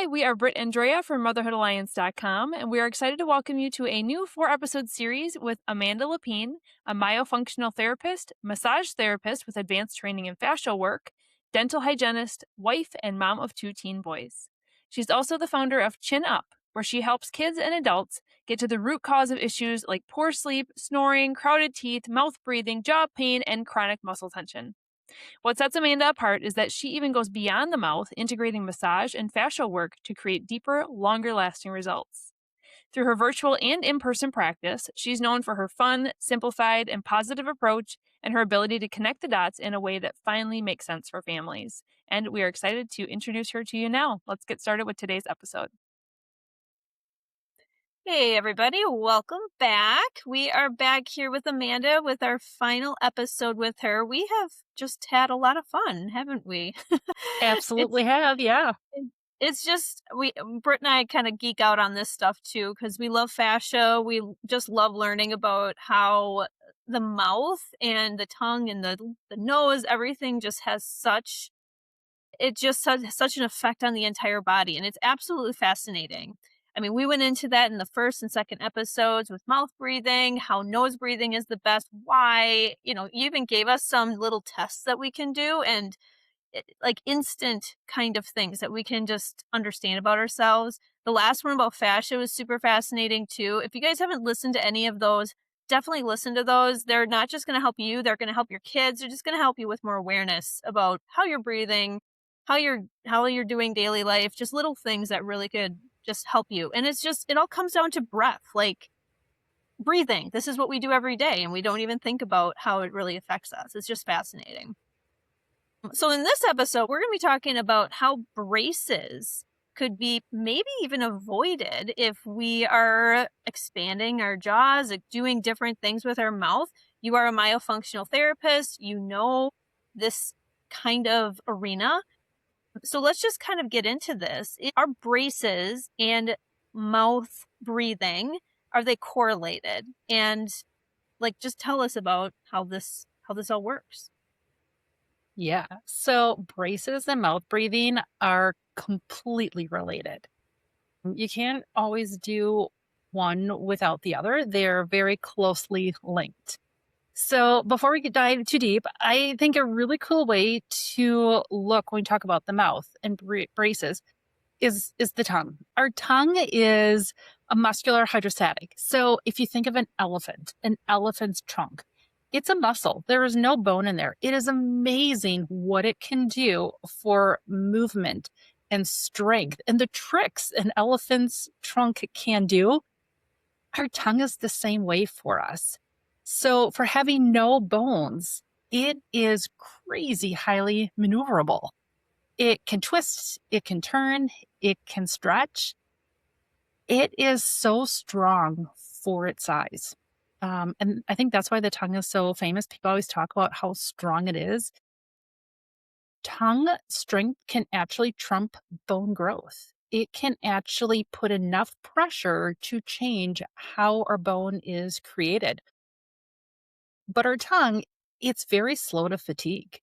Hi, we are Britt and Drea from motherhoodalliance.com, and we are excited to welcome you to a new 4-episode series with Amanda Lapean, a myofunctional therapist, massage therapist with advanced training in fascial work, dental hygienist, wife, and mom of 2 teen boys. She's also the founder of Chin Up, where she helps kids and adults get to the root cause of issues like poor sleep, snoring, crowded teeth, mouth breathing, jaw pain, and chronic muscle tension. What sets Amanda apart is that she even goes beyond the mouth, integrating massage and fascial work to create deeper, longer lasting results. Through her virtual and in person practice, she's known for her fun, simplified, and positive approach and her ability to connect the dots in a way that finally makes sense for families. And we are excited to introduce her to you now. Let's get started with today's episode. Hey, everybody, welcome back. We are back here with Amanda with our final episode with her. We have just had a lot of fun, haven't we? it's Absolutely have, yeah. it's just Britt and I kind of geek out on this stuff too because we love fascia. We just love learning about how the mouth and the tongue and the nose, everything just has such an effect on the entire body, and it's absolutely fascinating. I mean, we went into that in the first and second episodes with mouth breathing, how nose breathing is the best, why, you even gave us some little tests that we can do and like instant kind of things that we can just understand about ourselves. The last one about fascia was super fascinating too. If you guys haven't listened to any of those, definitely listen to those. They're not just going to help you, they're going to help your kids. They're just going to help you with more awareness about how you're breathing, how you're doing daily life, just little things that really could just help you. And it all comes down to breath, like breathing. This is what we do every day and we don't even think about how it really affects us. It's just fascinating. So in this episode, we're going to be talking about how braces could be maybe even avoided if we are expanding our jaws, like doing different things with our mouth. You are a myofunctional therapist, you know this kind of arena. So let's just kind of get into this. Are braces and mouth breathing, are they correlated? And like just tell us about how this all works. Yeah. So braces and mouth breathing are completely related. You can't always do one without the other. They're very closely linked. So before we dive too deep, I think a really cool way to look when we talk about the mouth and braces is the tongue. Our tongue is a muscular hydrostatic. So if you think of an elephant's trunk, it's a muscle. There is no bone in there. It is amazing what it can do for movement and strength and the tricks an elephant's trunk can do. Our tongue is the same way for us. So for having no bones, it is crazy highly maneuverable. It can twist, it can turn, it can stretch. It is so strong for its size. And I think that's why the tongue is so famous. People always talk about how strong it is. Tongue strength can actually trump bone growth. It can actually put enough pressure to change how our bone is created. But our tongue, it's very slow to fatigue.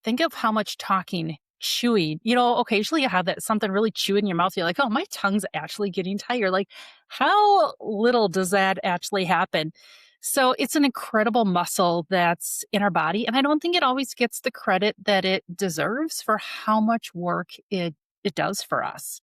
Think of how much talking, chewing, occasionally you have that something really chew in your mouth. You're like, oh, my tongue's actually getting tired. Like, how little does that actually happen? So it's an incredible muscle that's in our body. And I don't think it always gets the credit that it deserves for how much work it does for us.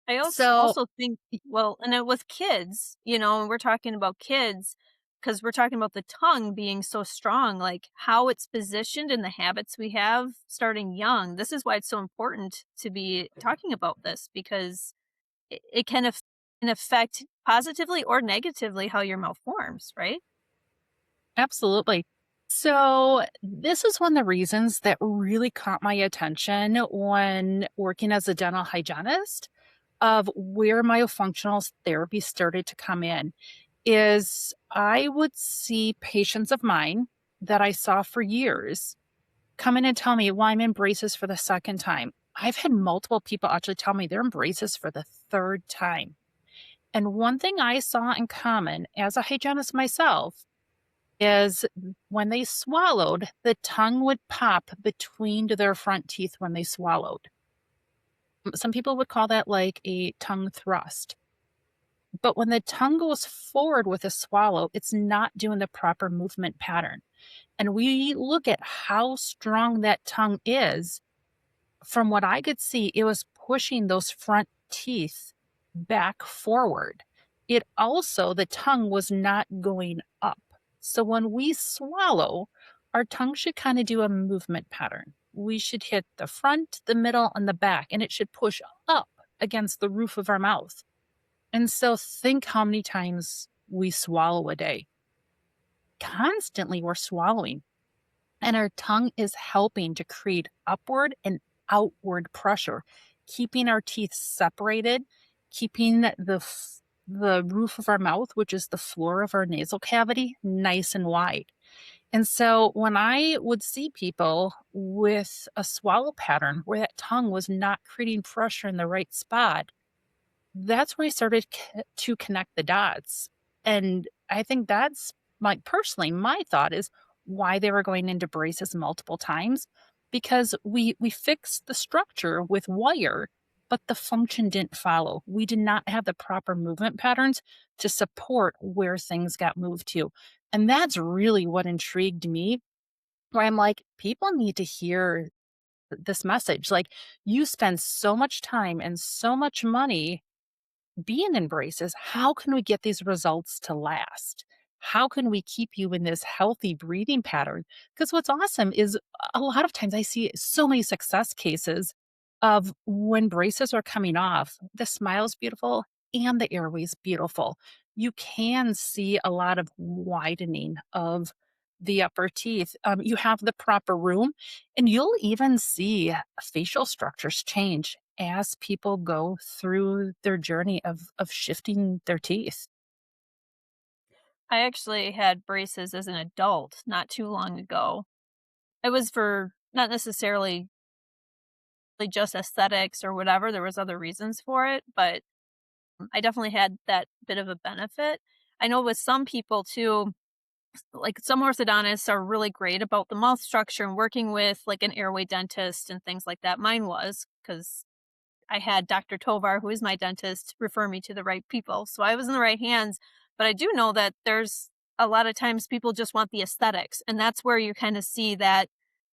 I So also think, well, and then with kids, and we're talking about kids because we're talking about the tongue being so strong, like how it's positioned and the habits we have starting young. This is why it's so important to be talking about this because it can affect positively or negatively how your mouth forms, right? absolutely. So, this is one of the reasons that really caught my attention when working as a dental hygienist of where myofunctional therapy started to come in is I would see patients of mine that I saw for years come in and tell me, well, I'm in braces for the second time. I've had multiple people actually tell me they're in braces for the third time. And one thing I saw in common as a hygienist myself is when they swallowed, the tongue would pop between their front teeth when they swallowed. Some people would call that like a tongue thrust. But when the tongue goes forward with a swallow, it's not doing the proper movement pattern. And we look at how strong that tongue is. From what I could see, it was pushing those front teeth back forward. It also, the tongue was not going up. So when we swallow, our tongue should kind of do a movement pattern. We should hit the front, the middle, and the back, and it should push up against the roof of our mouth. And so think how many times we swallow a day. Constantly, we're swallowing, and our tongue is helping to create upward and outward pressure, keeping our teeth separated, keeping the roof of our mouth, which is the floor of our nasal cavity, nice and wide. And so when I would see people with a swallow pattern where that tongue was not creating pressure in the right spot, that's when I started to connect the dots. And I think that's personally, my thought is why they were going into braces multiple times, because we fixed the structure with wire, but the function didn't follow. We did not have the proper movement patterns to support where things got moved to. And that's really what intrigued me, where I'm like, people need to hear this message. Like, you spend so much time and so much money being in braces, how can we get these results to last? How can we keep you in this healthy breathing pattern? Because what's awesome is a lot of times I see so many success cases of when braces are coming off, the smile's beautiful and the airway's beautiful. You can see a lot of widening of the upper teeth. You have the proper room, and you'll even see facial structures change as people go through their journey of shifting their teeth. I actually had braces as an adult not too long ago. It was for not necessarily like, just aesthetics or whatever, there was other reasons for it, but I definitely had that bit of a benefit. I know with some people too, like some orthodontists are really great about the mouth structure and working with like an airway dentist and things like that. Mine was because I had Dr. Tovar, who is my dentist, refer me to the right people. So I was in the right hands. But I do know that there's a lot of times people just want the aesthetics. And that's where you kind of see that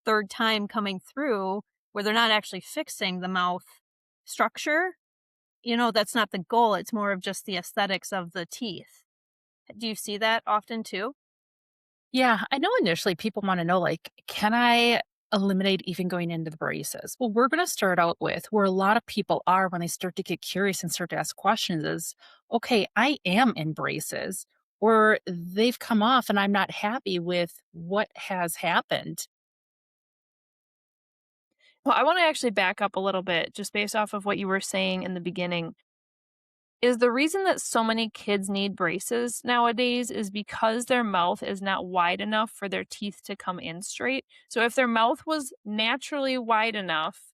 third time coming through where they're not actually fixing the mouth structure. You know, that's not the goal. It's more of just the aesthetics of the teeth. Do you see that often too? Yeah, I know initially people want to know, like, can I eliminate even going into the braces? Well, we're going to start out with where a lot of people are when they start to get curious and start to ask questions is, okay, I am in braces, or they've come off and I'm not happy with what has happened. Well, I want to actually back up a little bit just based off of what you were saying in the beginning. Is the reason that so many kids need braces nowadays is because their mouth is not wide enough for their teeth to come in straight. So if their mouth was naturally wide enough,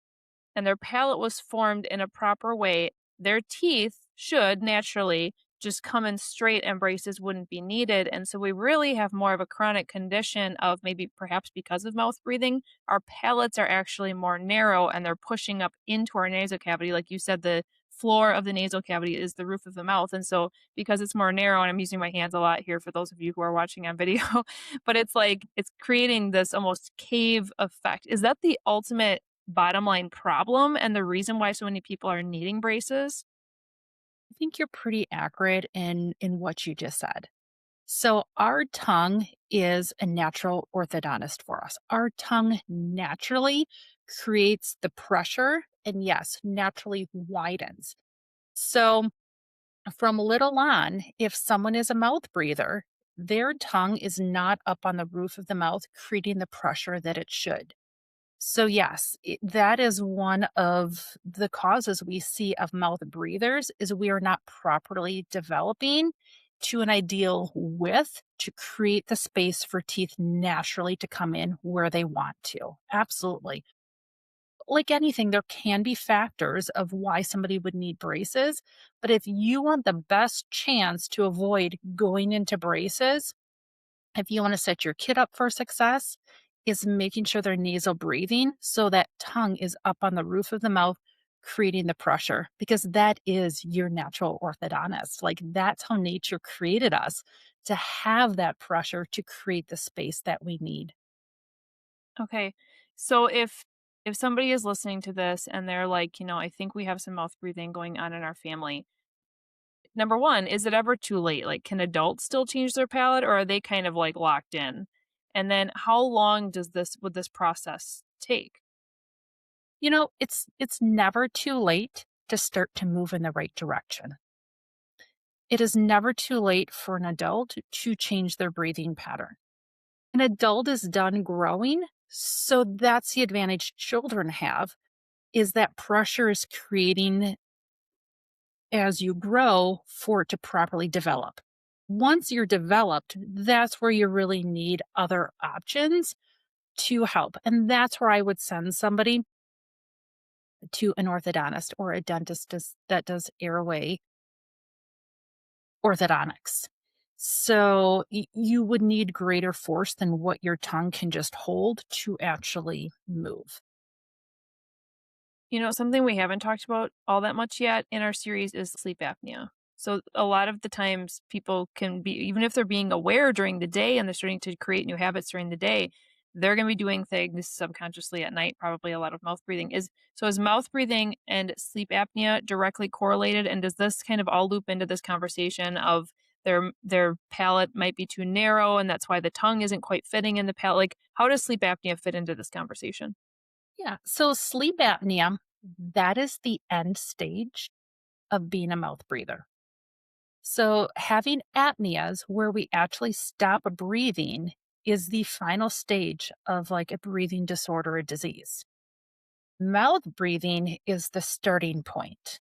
and their palate was formed in a proper way, their teeth should naturally just come in straight and braces wouldn't be needed. And so we really have more of a chronic condition of maybe perhaps because of mouth breathing, our palates are actually more narrow and they're pushing up into our nasal cavity. Like you said, the floor of the nasal cavity is the roof of the mouth. And so because it's more narrow, and I'm using my hands a lot here for those of you who are watching on video, but it's like it's creating this almost cave effect. Is that the ultimate bottom line problem and the reason why so many people are needing braces? I think you're pretty accurate in what you just said. So our tongue is a natural orthodontist for us. Our tongue naturally creates the pressure and yes, naturally widens. So from little on, if someone is a mouth breather, their tongue is not up on the roof of the mouth, creating the pressure that it should. So, yes, that is one of the causes we see of mouth breathers is we are not properly developing to an ideal width to create the space for teeth naturally to come in where they want to. Absolutely. Like anything, there can be factors of why somebody would need braces. But if you want the best chance to avoid going into braces, if you want to set your kid up for success, is making sure they're nasal breathing so that tongue is up on the roof of the mouth, creating the pressure because that is your natural orthodontist. Like that's how nature created us to have that pressure to create the space that we need. Okay. So if somebody is listening to this and they're like, I think we have some mouth breathing going on in our family. Number 1, is it ever too late? Like, can adults still change their palate or are they kind of like locked in? And then how long would this process take? It's never too late to start to move in the right direction. It is never too late for an adult to change their breathing pattern. An adult is done growing, so that's the advantage children have is that pressure is creating as you grow for it to properly develop. Once you're developed, that's where you really need other options to help. And that's where I would send somebody to an orthodontist or a dentist that does airway orthodontics. So you would need greater force than what your tongue can just hold to actually move. Something we haven't talked about all that much yet in our series is sleep apnea. So a lot of the times people can be, even if they're being aware during the day and they're starting to create new habits during the day, they're going to be doing things subconsciously at night, probably a lot of mouth breathing. Is mouth breathing and sleep apnea directly correlated? And does this kind of all loop into this conversation of their palate might be too narrow and that's why the tongue isn't quite fitting in the palate? Like, how does sleep apnea fit into this conversation? Yeah. So sleep apnea, that is the end stage of being a mouth breather. So having apneas where we actually stop breathing is the final stage of like a breathing disorder or disease. Mouth breathing is the starting point.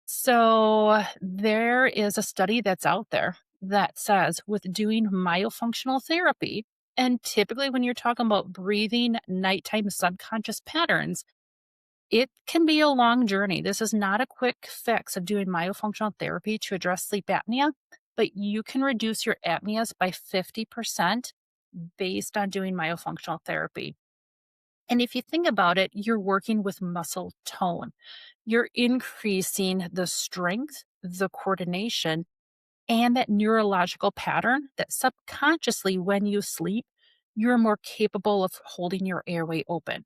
So there is a study that's out there that says with doing myofunctional therapy, and typically when you're talking about breathing nighttime subconscious patterns, it can be a long journey. This is not a quick fix of doing myofunctional therapy to address sleep apnea, but you can reduce your apneas by 50% based on doing myofunctional therapy. And if you think about it, you're working with muscle tone. You're increasing the strength, the coordination, and that neurological pattern that subconsciously, when you sleep, you're more capable of holding your airway open.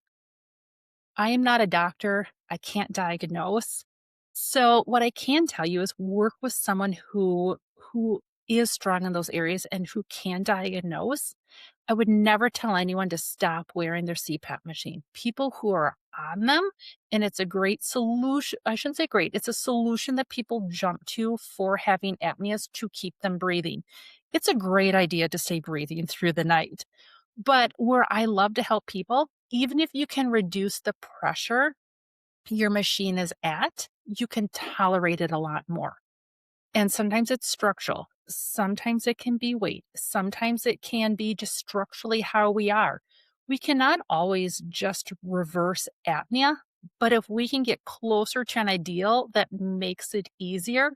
I am not a doctor. I can't diagnose. So what I can tell you is work with someone who is strong in those areas and who can diagnose. I would never tell anyone to stop wearing their CPAP machine. People who are on them, and it's a great solution. I shouldn't say great. It's a solution that people jump to for having apneas to keep them breathing. It's a great idea to stay breathing through the night. But where I love to help people, even if you can reduce the pressure your machine is at, you can tolerate it a lot more. And sometimes it's structural. Sometimes it can be weight. Sometimes it can be just structurally how we are. We cannot always just reverse apnea, but if we can get closer to an ideal that makes it easier,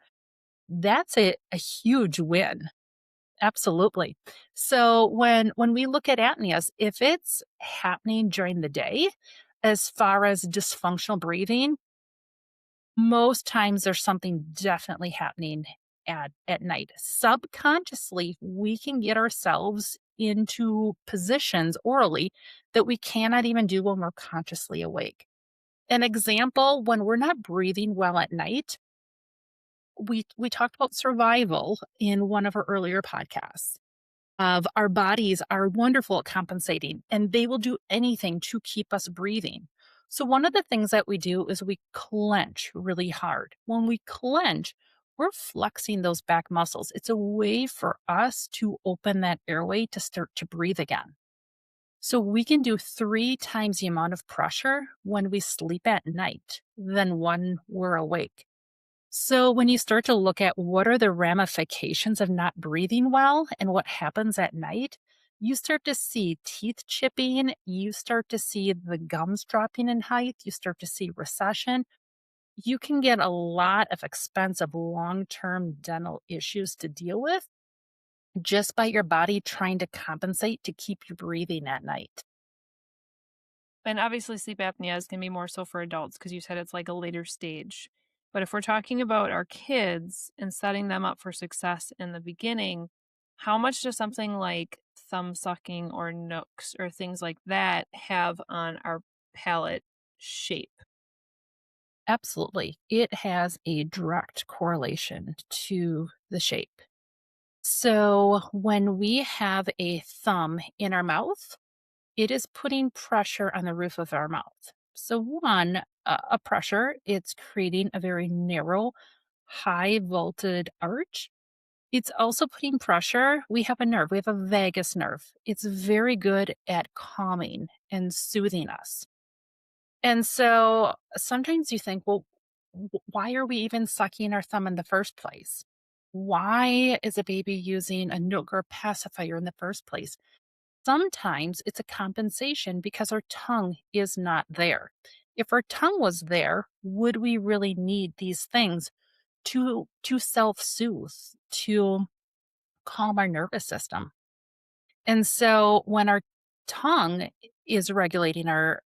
that's a huge win. Absolutely. So when we look at apneas, if it's happening during the day, as far as dysfunctional breathing, most times there's something definitely happening at night. Subconsciously, we can get ourselves into positions orally that we cannot even do when we're consciously awake. An example, when we're not breathing well at night, we talked about survival in one of our earlier podcasts of our bodies are wonderful at compensating and they will do anything to keep us breathing. So, one of the things that we do is we clench really hard. When we clench, we're flexing those back muscles. It's a way for us to open that airway to start to breathe again. So, we can do 3 times the amount of pressure when we sleep at night than when we're awake. So, when you start to look at what are the ramifications of not breathing well and what happens at night, you start to see teeth chipping, you start to see the gums dropping in height, you start to see recession. You can get a lot of expensive long term dental issues to deal with just by your body trying to compensate to keep you breathing at night. And obviously, sleep apnea is gonna be more so for adults because you said it's like a later stage. But if we're talking about our kids and setting them up for success in the beginning, how much does something like thumb sucking or nooks or things like that have on our palate shape? Absolutely. It has a direct correlation to the shape. So when we have a thumb in our mouth, it is putting pressure on the roof of our mouth. So, one, a pressure, it's creating a very narrow, high voltage arch. It's also putting pressure. We have a nerve, we have a vagus nerve. It's very good at calming and soothing us. And so sometimes you think, well, why are we even sucking our thumb in the first place? Why is a baby using a nook or pacifier in the first place? Sometimes it's a compensation because our tongue is not there. If our tongue was there, would we really need these things to self-soothe, to calm our nervous system? And so when our tongue is regulating our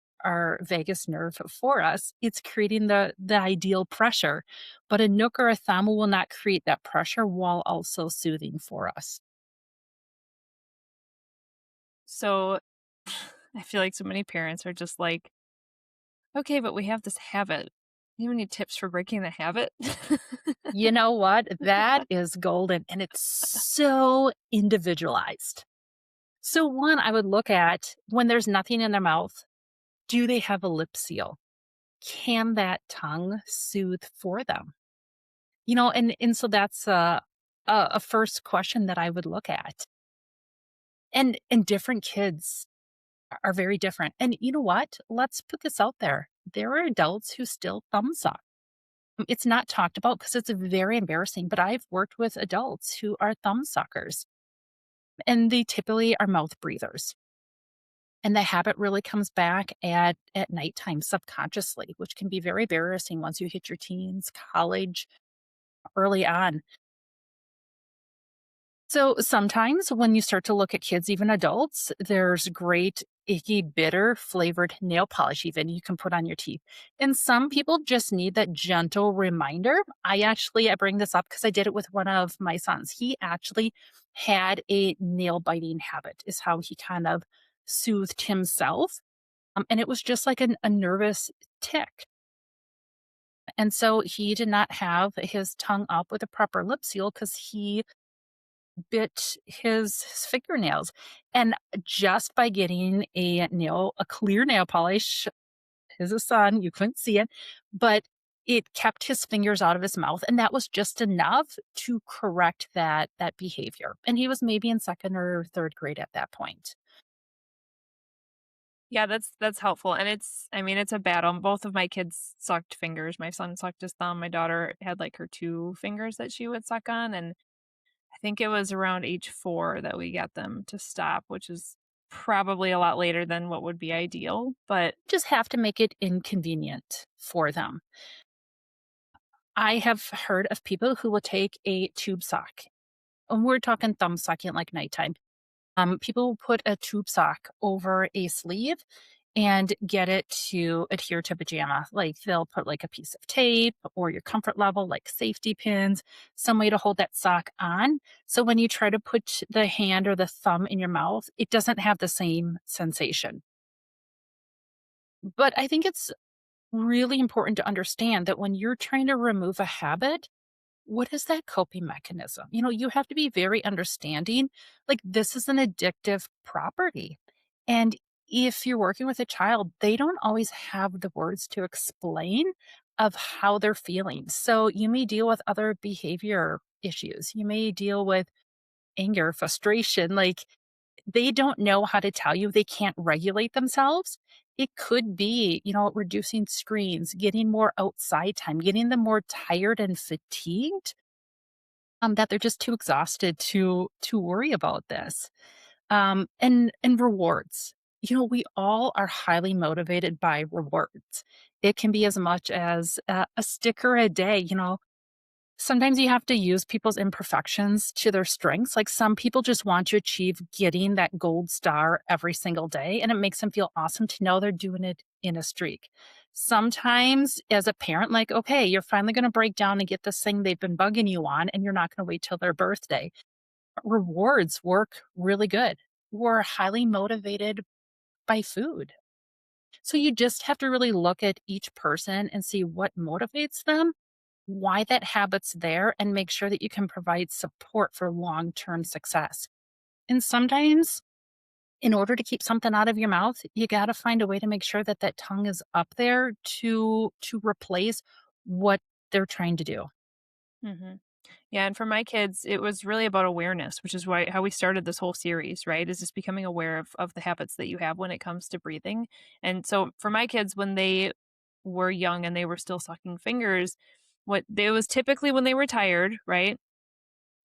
vagus nerve for us, it's creating the ideal pressure. But a nook or a thumb will not create that pressure while also soothing for us. So I feel like so many parents are just like, okay, but we have this habit. You have any tips for breaking the habit? You know what? That is golden and it's so individualized. So, one, I would look at when there's nothing in their mouth, do they have a lip seal? Can that tongue soothe for them? And so that's a first question that I would look at. And different kids are very different. And you know what? Let's put this out there. There are adults who still thumb suck. It's not talked about because it's very embarrassing, but I've worked with adults who are thumb suckers and they typically are mouth breathers. And the habit really comes back at nighttime subconsciously, which can be very embarrassing once you hit your teens, college, early on. So sometimes when you start to look at kids, even adults, there's great icky, bitter flavored nail polish, even you can put on your teeth. And some people just need that gentle reminder. I bring this up because I did it with one of my sons. He actually had a nail biting habit, is how he kind of soothed himself. And it was just like a nervous tick. And so he did not have his tongue up with a proper lip seal because he bit his fingernails. And just by getting a clear nail polish, his a son, you couldn't see it, but it kept his fingers out of his mouth. And that was just enough to correct that behavior. And he was maybe in second or third grade at that point. Yeah, that's helpful, and I mean, it's a battle. Both of my kids sucked fingers. My son sucked his thumb. My daughter had, like, her 2 fingers that she would suck on, and I think it was around age 4 that we got them to stop, which is probably a lot later than what would be ideal, but Just have to make it inconvenient for them. I have heard of people who will take a tube sock, and we're talking thumb sucking like nighttime. People will put a tube sock over a sleeve and get it to adhere to pajama. Like they'll put like a piece of tape or your comfort level, like safety pins, some way to hold that sock on. So when you try to put the hand or the thumb in your mouth, it doesn't have the same sensation. But I think it's really important to understand that when you're trying to remove a habit, what is that coping mechanism? You have to be very understanding. Like, this is an addictive property. And if you're working with a child, they don't always have the words to explain of how they're feeling. So you may deal with other behavior issues. You may deal with anger, frustration. Like, they don't know how to tell you they can't regulate themselves. It could be, reducing screens, getting more outside time, getting them more tired and fatigued, that they're just too exhausted to worry about this. And rewards. We all are highly motivated by rewards. It can be as much as a sticker a day. Sometimes you have to use people's imperfections to their strengths. Like some people just want to achieve getting that gold star every single day, and it makes them feel awesome to know they're doing it in a streak. Sometimes, as a parent, like, okay, you're finally going to break down and get this thing they've been bugging you on, and you're not going to wait till their birthday. Rewards work really good. We're highly motivated by food. So you just have to really look at each person and see what motivates them, why that habit's there, and make sure that you can provide support for long term success. And sometimes, in order to keep something out of your mouth, you got to find a way to make sure that that tongue is up there to replace what they're trying to do. Mhm. Yeah, and for my kids, it was really about awareness, which is why how we started this whole series, right? Is just becoming aware of the habits that you have when it comes to breathing. And so for my kids, when they were young and they were still sucking fingers, what they was typically when they were tired, right?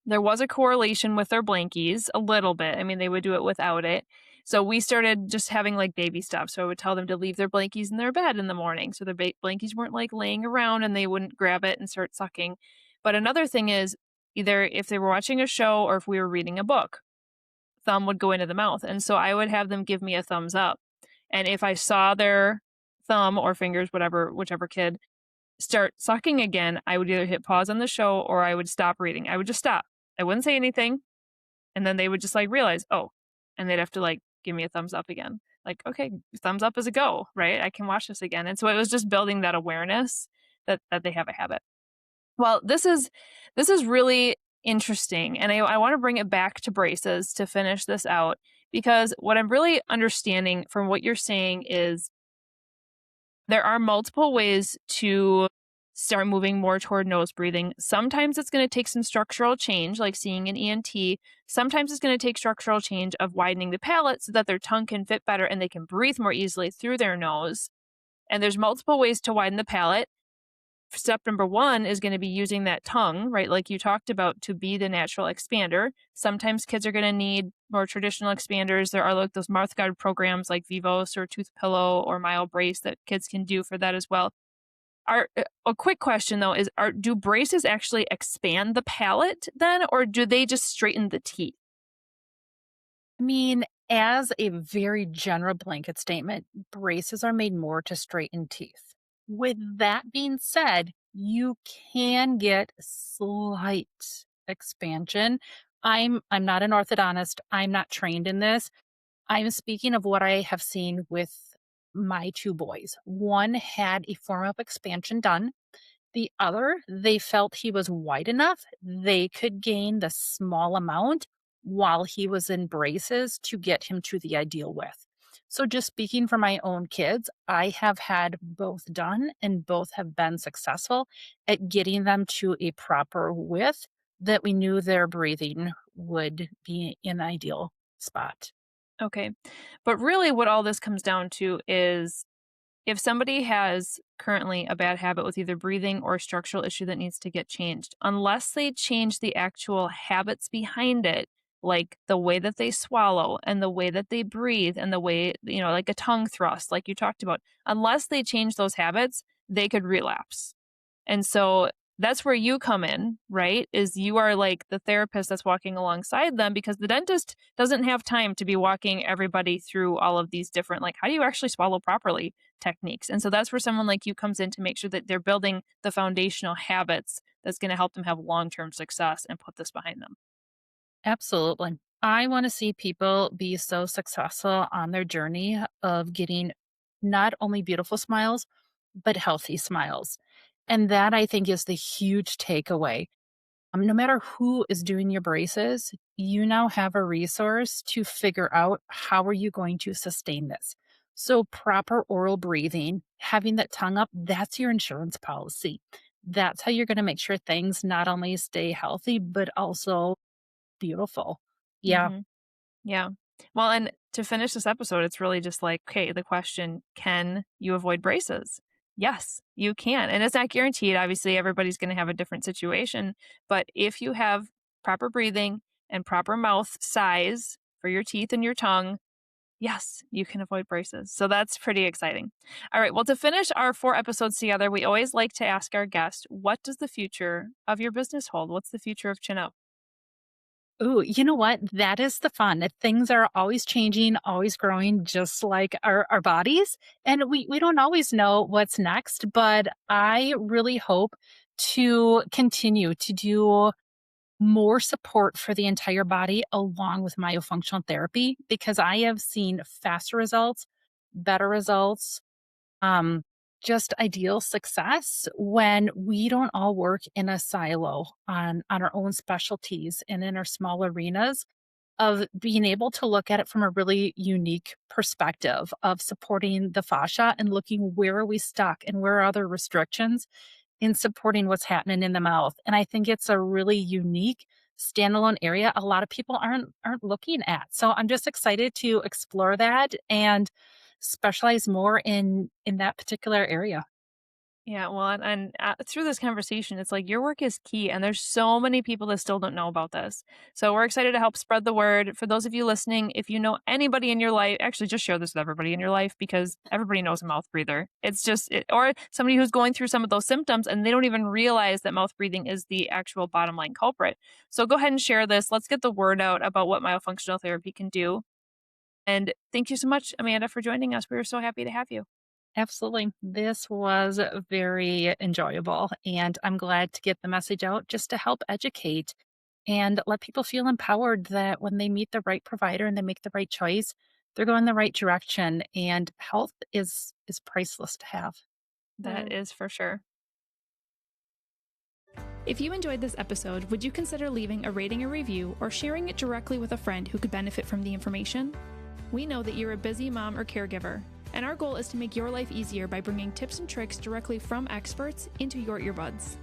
There was a correlation with their blankies a little bit. I mean, they would do it without it. So we started just having like baby stuff. So I would tell them to leave their blankies in their bed in the morning. So their blankies weren't like laying around and they wouldn't grab it and start sucking. But another thing is either if they were watching a show or if we were reading a book, thumb would go into the mouth. And so I would have them give me a thumbs up. And if I saw their thumb or fingers, whatever, whichever kid, start sucking again, I would either hit pause on the show or I would stop reading. I would just stop. I wouldn't say anything. And then they would just like realize, oh, and they'd have to like give me a thumbs up again. Like, okay, thumbs up is a go, right? I can watch this again. And so it was just building that awareness that they have a habit. Well, this is really interesting. And I want to bring it back to braces to finish this out because what I'm really understanding from what you're saying is there are multiple ways to start moving more toward nose breathing. Sometimes it's going to take some structural change, like seeing an ENT. Sometimes it's going to take structural change of widening the palate so that their tongue can fit better and they can breathe more easily through their nose. And there's multiple ways to widen the palate. Step number one is going to be using that tongue, right? Like you talked about, to be the natural expander. Sometimes kids are going to need more traditional expanders. There are like those mouth guard programs like Vivos or Tooth Pillow or MyoBrace that kids can do for that as well. A quick question though is, do braces actually expand the palate then, or do they just straighten the teeth? I mean, as a very general blanket statement, braces are made more to straighten teeth. With that being said, you can get slight expansion. I'm not an orthodontist. I'm not trained in this. I'm speaking of what I have seen with my two boys. One had a form of expansion done. The other, they felt he was wide enough, they could gain the small amount while he was in braces to get him to the ideal width. So, just speaking for my own kids, I have had both done and both have been successful at getting them to a proper width that we knew their breathing would be in ideal spot. Okay. But really, what all this comes down to is if somebody has currently a bad habit with either breathing or a structural issue that needs to get changed, unless they change the actual habits behind it, like the way that they swallow and the way that they breathe and the way, like a tongue thrust, like you talked about, unless they change those habits, they could relapse. And so that's where you come in, right? Is you are like the therapist that's walking alongside them because the dentist doesn't have time to be walking everybody through all of these different, like, how do you actually swallow properly techniques? And so that's where someone like you comes in to make sure that they're building the foundational habits that's going to help them have long term success and put this behind them. Absolutely. I want to see people be so successful on their journey of getting not only beautiful smiles, but healthy smiles. And that I think is the huge takeaway. No matter who is doing your braces, you now have a resource to figure out how are you going to sustain this. So proper oral breathing, having that tongue up, that's your insurance policy. That's how you're going to make sure things not only stay healthy, but also beautiful. Yeah, Hmm. Yeah. Well, and to finish this episode, it's really just like, okay, the question, can you avoid braces? Yes, you can. And it's not guaranteed. Obviously, everybody's going to have a different situation. But if you have proper breathing and proper mouth size for your teeth and your tongue, Yes, you can avoid braces. So that's pretty exciting. All right. Well, to finish our 4 episodes together, we always like to ask our guest, what does the future of your business hold? What's the future of Chin Up? Ooh, you know what? That is the fun. That things are always changing, always growing, just like our bodies. And we don't always know what's next, but I really hope to continue to do more support for the entire body along with myofunctional therapy because I have seen faster results, better results, um, just ideal success when we don't all work in a silo on our own specialties and in our small arenas of being able to look at it from a really unique perspective of supporting the fascia and looking where are we stuck and where are other restrictions in supporting what's happening in the mouth. And I think it's a really unique standalone area a lot of people aren't looking at. So I'm just excited to explore that and specialize more in that particular area. Yeah, well, and through this conversation, it's like your work is key, and there's so many people that still don't know about this. So we're excited to help spread the word. For those of you listening, if you know anybody in your life, actually just share this with everybody in your life because everybody knows a mouth breather. Or somebody who's going through some of those symptoms and they don't even realize that mouth breathing is the actual bottom line culprit. So go ahead and share this. Let's get the word out about what myofunctional therapy can do. And thank you so much, Amanda, for joining us. We were so happy to have you. Absolutely. This was very enjoyable, and I'm glad to get the message out just to help educate and let people feel empowered that when they meet the right provider and they make the right choice, they're going the right direction and health is priceless to have. That is for sure. If you enjoyed this episode, would you consider leaving a rating or review or sharing it directly with a friend who could benefit from the information? We know that you're a busy mom or caregiver, and our goal is to make your life easier by bringing tips and tricks directly from experts into your earbuds.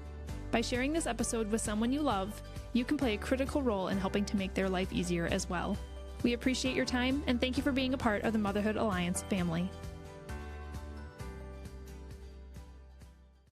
By sharing this episode with someone you love, you can play a critical role in helping to make their life easier as well. We appreciate your time and thank you for being a part of the Motherhood Alliance family.